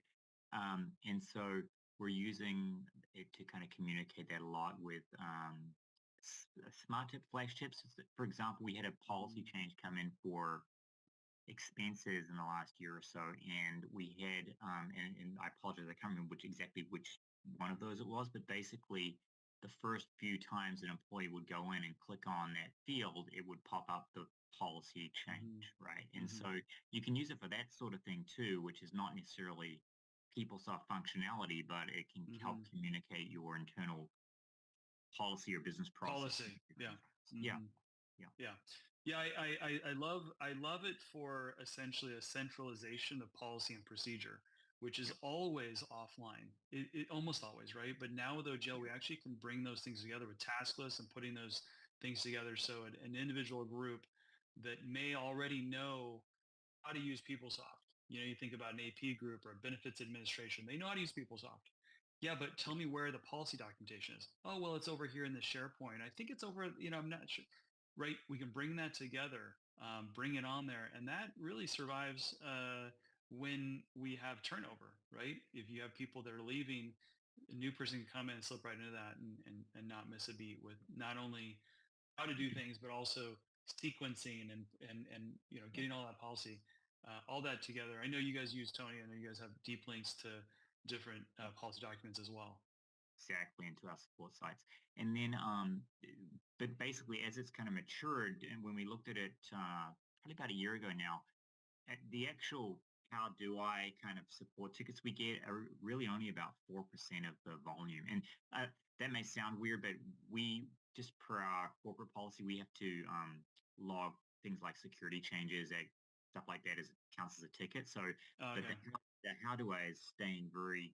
And so we're using it to kind of communicate that a lot with smart tip flash tips. For example, we had a policy change come in for expenses in the last year or so, and we had and I apologize, I can't remember which one of those it was, but basically the first few times an employee would go in and click on that field, it would pop up the policy change, right? And so you can use it for that sort of thing too, which is not necessarily PeopleSoft functionality, but it can help communicate your internal policy or business process. Policy, yeah. Yeah. Yeah, I love it for essentially a centralization of policy and procedure, which is always offline. It almost always, right? But now with OGL, we actually can bring those things together with task lists and putting those things together. So an individual group that may already know how to use PeopleSoft. You think about an AP group or a benefits administration, they know how to use PeopleSoft. Yeah, but tell me where the policy documentation is. Oh, well, it's over here in the SharePoint. I think it's over, I'm not sure. Right? We can bring that together, bring it on there, and that really survives when we have turnover, right? If you have people that are leaving, a new person can come in and slip right into that and not miss a beat with not only how to do things, but also sequencing and getting all that policy, all that together. I know you guys use Tony. I know you guys have deep links to different policy documents as well. Exactly, into our support sites. And then, but basically, as it's kind of matured, and when we looked at it probably about a year ago now, at the actual how do I kind of support tickets we get are really only about 4% of the volume. And that may sound weird, but we just per our corporate policy, we have to log things like security changes, stuff like that as counts as a ticket. So Okay. the how do I is staying very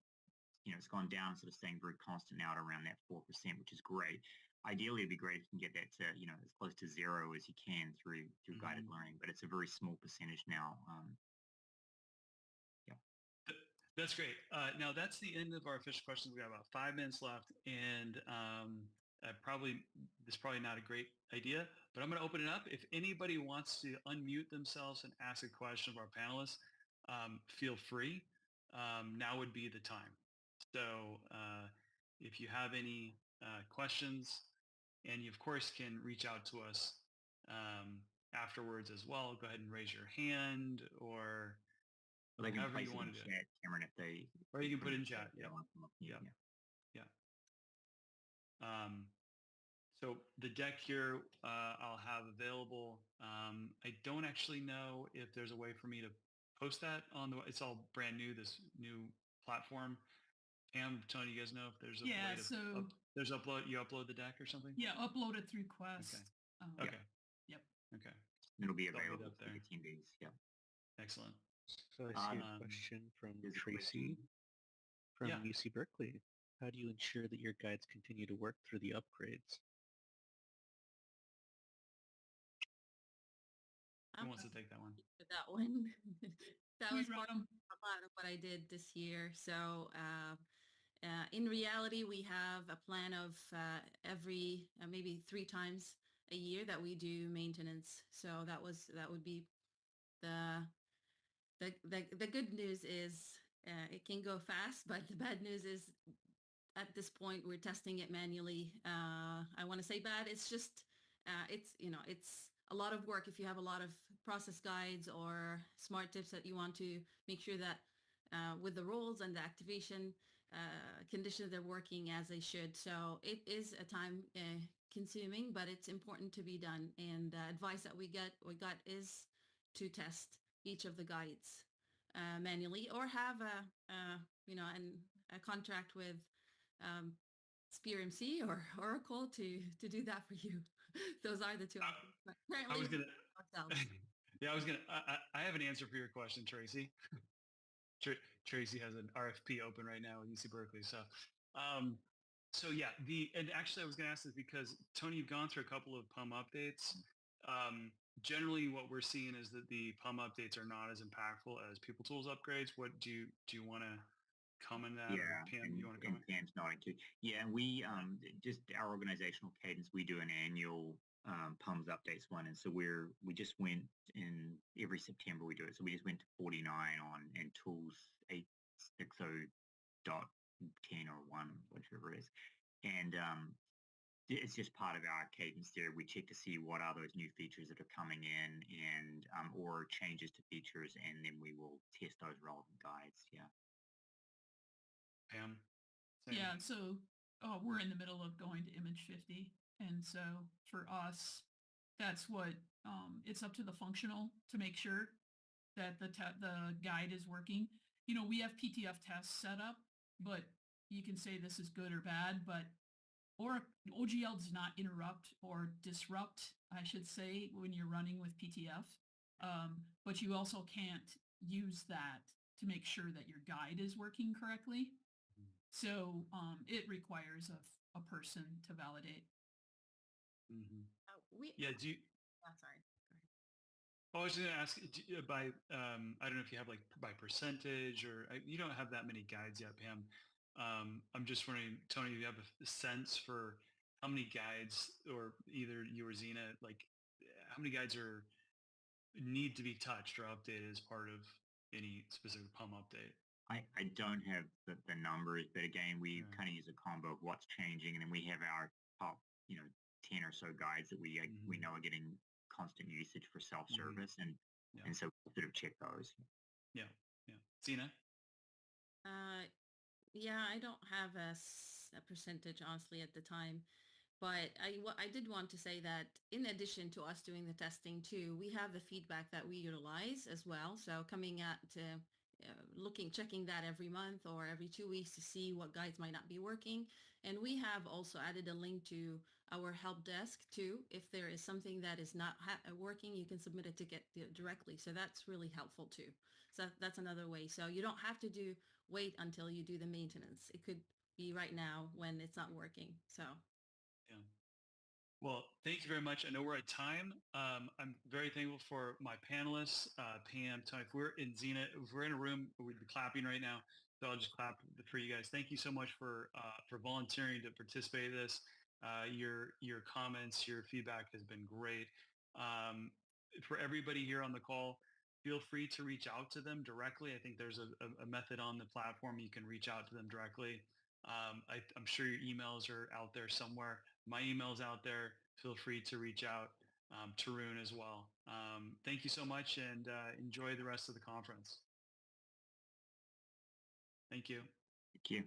it's gone down, sort of staying very constant now at around that 4%, which is great. Ideally, it'd be great if you can get that to, as close to zero as you can through guided learning, but it's a very small percentage now. That's great. Now that's the end of our official questions. We got about 5 minutes left, and this is probably not a great idea, but I'm going to open it up. If anybody wants to unmute themselves and ask a question of our panelists, feel free. Now would be the time. So if you have any questions, and you of course can reach out to us afterwards as well, go ahead and raise your hand or well, they can however place you it want in to do chat, it. Cameron, if they Or you can put it in chat. Yeah. Yeah. So the deck here I'll have available. I don't actually know if there's a way for me to post that on it's all brand new, this new platform. Pam, Tony, you guys know if there's a Yeah, way to so you upload the deck or something? yeah, upload it through Quest. Okay. Um, Okay. Yep. Okay. It'll be So I'll get available up for there. the attendees. Yeah. Excellent. So I see a Um, question from There's a Tracy question. from Yeah. UC Berkeley. How do you ensure that your guides continue to work through the upgrades? Who wants to take that one? For that one. That We was run part 'em. a lot of what I did this year. So in reality, we have a plan of every maybe 3 times a year that we do maintenance. So that would be the the good news is it can go fast, but the bad news is at this point we're testing it manually. I want to say bad. It's just it's a lot of work if you have a lot of process guides or smart tips that you want to make sure that with the roles and the activation conditions they're working as they should. So it is a time consuming, but it's important to be done. And the advice that we got is to test each of the guides manually or have a contract with um, Spear MC or Oracle to do that for you. Those are the two options. But I was currently, gonna. ourselves. Yeah, I was gonna. I have an answer for your question, Tracy. Tracy has an RFP open right now with UC Berkeley. Um, so yeah, and actually I was gonna ask this because Tony, you've gone through a couple of PUM updates. Generally, what we're seeing is that the PUM updates are not as impactful as People Tools upgrades. What do you want to comment on that? Yeah, or Pam, you want to and comment? Pam's nodding too. Yeah, and we just our organizational cadence. We do an annual PUMS updates one, and so we just went in every September we do it. So we just went to 49 on and tools 860.10 or 1, whichever it is, and it's just part of our cadence there. We check to see what are those new features that are coming in and or changes to features, and then we will test those relevant guides. Yeah. Pam? Same. Yeah, so we're in the middle of going to image 50. And so for us, that's what it's up to the functional to make sure that the guide is working. You know, we have PTF tests set up, but you can say this is good or bad, but or OGL does not interrupt or disrupt, I should say, when you're running with PTF. But you also can't use that to make sure that your guide is working correctly. So it requires a person to validate. Mm-hmm. We Yeah. Do you? sorry. I was going to ask by I don't know if you have like by percentage or you don't have that many guides yet, Pam. I'm just wondering, Tony, do you have a sense for how many guides, or either you or Zena, like how many guides need to be touched or updated as part of any specific PUM update? I don't have the numbers, but again, we Right. kind of use a combo of what's changing, and then we have our top, 10 or so guides that we know are getting constant usage for self-service, Yeah. and so we sort of check those. Yeah. Yeah. Zena? Yeah, I don't have a percentage honestly at the time, but I did want to say that in addition to us doing the testing too, we have the feedback that we utilize as well. So coming at checking that every month or every 2 weeks to see what guides might not be working. And we have also added a link to our help desk too. If there is something that is not working, you can submit it to get directly. So that's really helpful too. So that's another way. So you don't have to wait until you do the maintenance. It could be right now when it's not working. So. Yeah. Well, thank you very much. I know we're at time. I'm very thankful for my panelists, Pam, Tony. If we're in Zena, if we're in a room, we'd be clapping right now. So I'll just clap for you guys. Thank you so much for volunteering to participate in this. Your comments, your feedback has been great. For everybody here on the call, feel free to reach out to them directly. I think there's a method on the platform you can reach out to them directly. I'm sure your emails are out there somewhere. My email's out there. Feel free to reach out. Tarun as well. Thank you so much, and enjoy the rest of the conference. Thank you. Thank you.